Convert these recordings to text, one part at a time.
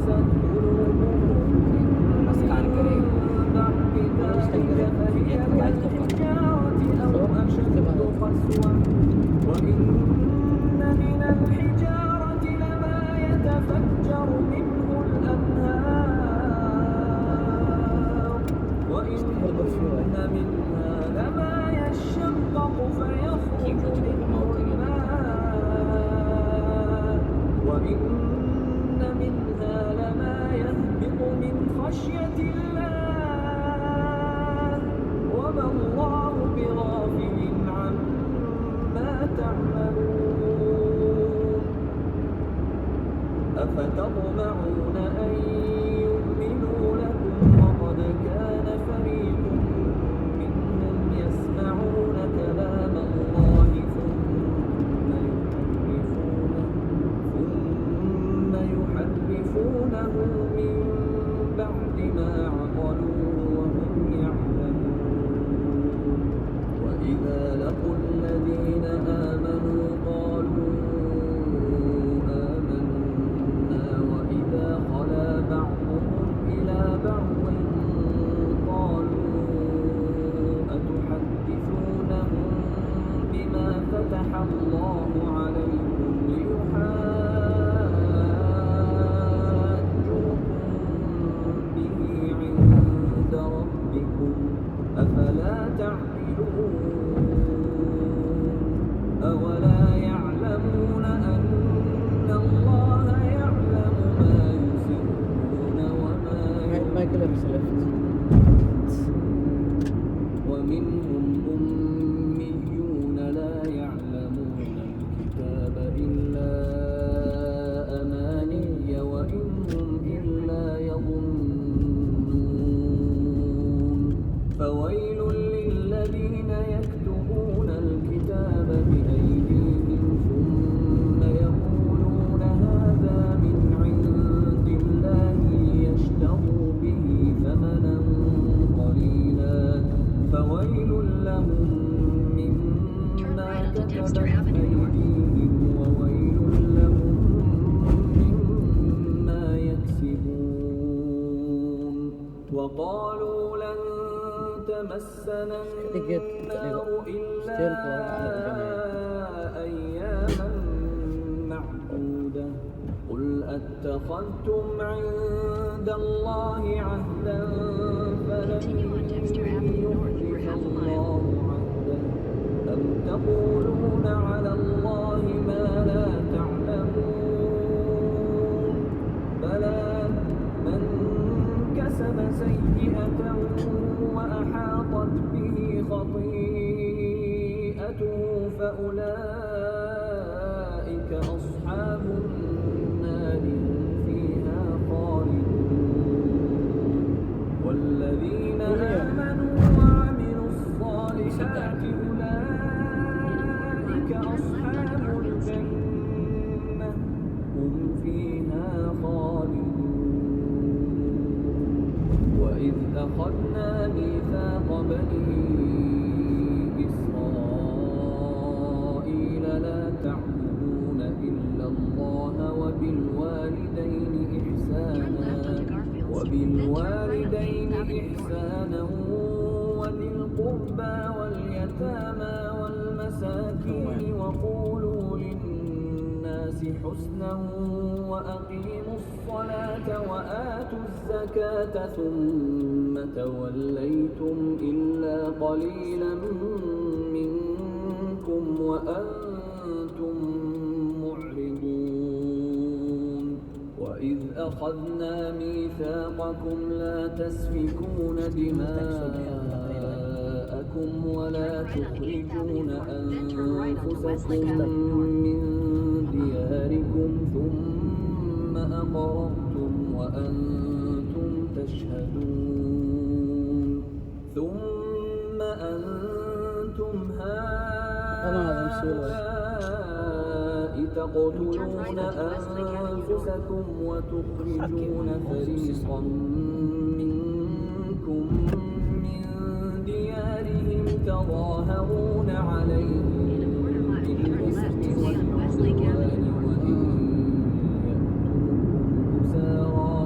قست قلوبهم من بعد ذلك فهي كالحجارة أو أشد قسوة وإن من الحجارة لما يتفجر منه الأنهار وإن منها لما يشقق فيخرج منه الماء وإن منها لما يهبط من خشية الله وما الله بغافل عما تعملون أفتطمعون أن يؤمنوا لكم وقد كان فريق منهم يسمعون كلام الله ثم يحرفونه من بعد ما عقلوه وهم يعلمون وإذا لقوا الذين آمنوا قالوا آمنا وإذا خلا بعضهم إلى بعض قالوا أتحدثونهم بما فتح الله عليكم ليحاجوكم به عند ربكم أفلا تعقلون أولا يعلمون أن الله يعلم ما يسرون وما يعلنون ومنهم أميون لا يعلمون الكتاب إلا أماني وإن هم إلا يظنون فويل للذين يكتبون الكتاب بأيديهم ثم يقولون هذا من عند الله ليشتروا به ثمنا قليلا فويل لهم مما كتبت أيديهم وويل لهم مما يكسبون وقالوا لن تمسنا النار إلا أياما معدودة قل أتخذتم عند الله عهدا فلن يخلف الله عهده أم تقولون على الله ما لا تعلمون بلى من كسب سيئة وأحاطت به خطيئته فأولئك أصحاب النار هم فيها خالدون والذين آمنوا وعملوا الصالحات أولئك أصحاب الجنة هم فيها خالدون وإذ أخذنا ميثاق بني إسرائيل لا تعبدون إلا الله وبالوالدين إحسانا وذي القربى واليتامى والمساكين وقولوا للناس حسنا وأقيموا الصلاة وآتوا الزكاة ثم توليتم إلا قليلا منكم وأنتم معرضون وإذ أخذنا ميثاقكم لا تسفكون دماءكم ولا تخرجون أنفسكم من دياركم ثم أقررتم وأنتم تشهدون ثم أنتم هؤلاء تقتلون أنفسكم وتخرجون فريقا منكم من ديارهم تظاهرون عليهم بالإثم والعدوان وإن يأتوكم أسارى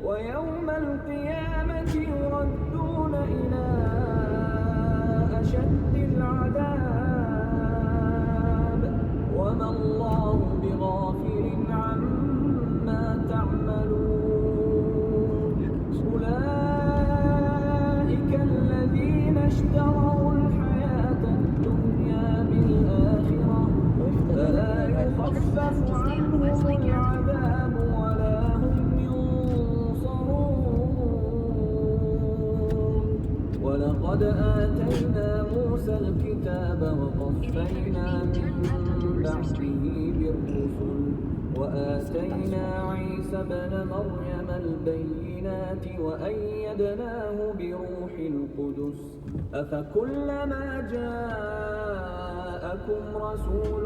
ويوم القيامة يردون إلى أشد العذاب وما الله بغافل عما تعملون أولئك الذين اشتروا الحياة الدنيا بالآخرة فلا يخفف عنهم العذاب ولا هم ينصرون ولقد آتينا موسى الكتاب وقفينا من بعده بالرسل وآتينا عيسى ابن مريم البينات وأيدناه بروح القدس أفكلما جاءكم رسول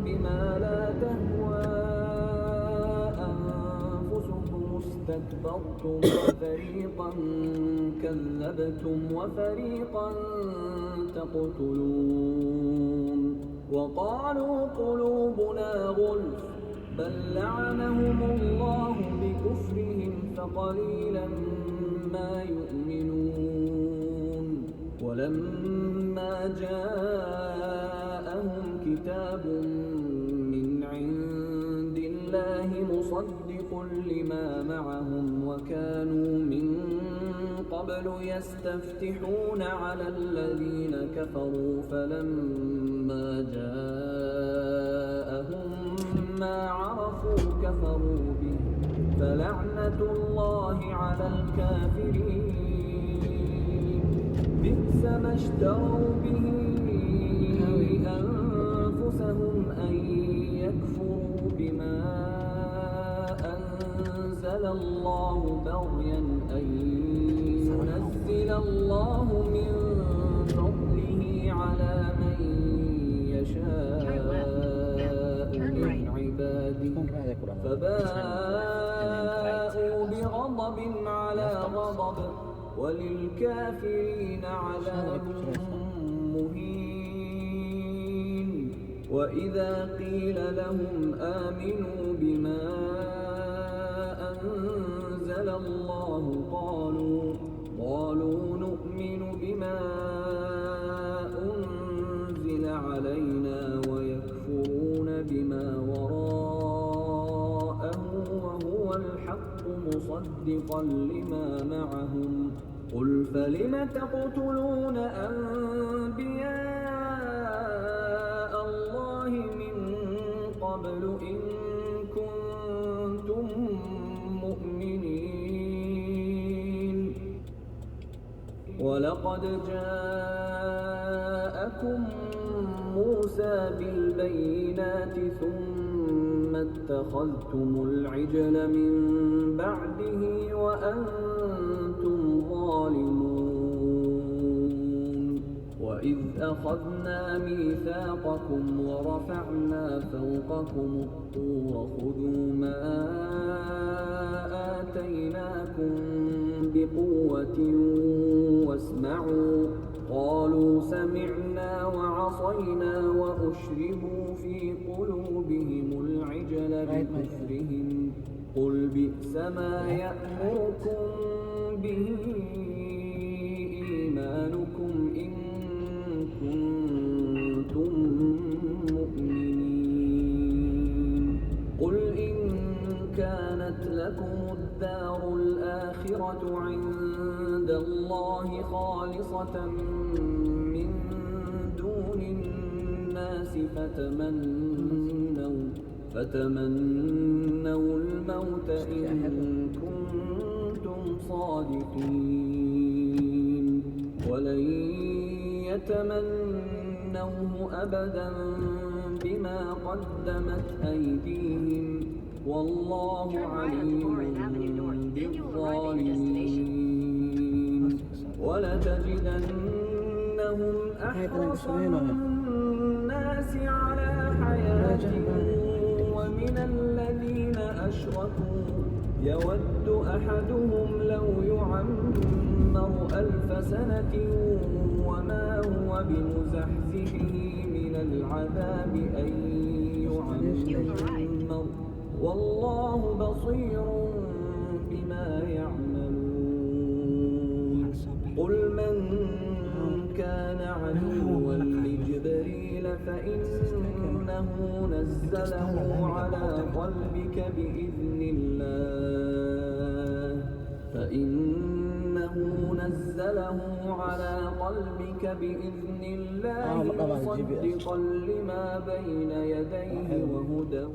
بما لا تهوى أنفسكم استكبرتم وفريقا كذبتم وفريقا تقتلون وقالوا قلوبنا غلف بل لعنهم الله بكفرهم فقليلا ما يؤمنون ولما جاءهم كتاب من عند الله مصدق لما معهم وكانوا من قبل يستفتحون على الذين كفروا فلما جاءهم ما عرفوا كفروا به فلعنة الله على الكافرين بئس ما اشتروا به أنفسهم أن يكفروا بما أنزل الله بغيا أن ينزل الله من فضله على من يشاء من عباده فباءوا بغضب على غضب وللكافرين عذاب مهين وإذا قيل لهم آمنوا بما أنزل الله قالوا نؤمن بما أنزل علينا ويكفرون بما وراءه وهو الحق مصدقا لما معهم قل فلم تقتلون أنبياء الله من قبل إن كنتم مؤمنين ولقد جاءكم موسى بالبينات ثم اتخذتم العجل من بعده وأنتم ظالمون وإذ أخذنا ميثاقكم ورفعنا فوقكم الطور خذوا ما آتيناكم بقوة واسمعوا قالوا سمعنا وعصينا وأشربوا في قلوبهم العجل بكفرهم قل بئس ما يأمركم به إيمانكم إن كنتم مؤمنين قل إن كانت لكم الدار الآخرة عند الله خالصة من دون الناس فتمنوا الموت إن كنتم صادقين ولن يتمنوه أبدا بما قدمت أيديهم والله عليم بالظالمين ولتجدنهم أحرص الناس على حياة ومن الذين أشركوا يود أحدهم لو يعمر 1000 سنة وما هو بمزحزحه من العذاب أن يعمر والله بصير بما بما يعملون قل من كان عدوا لجبريل فإنه نزله على قلبك بإذن الله مصدقا لما بين يديه وهدى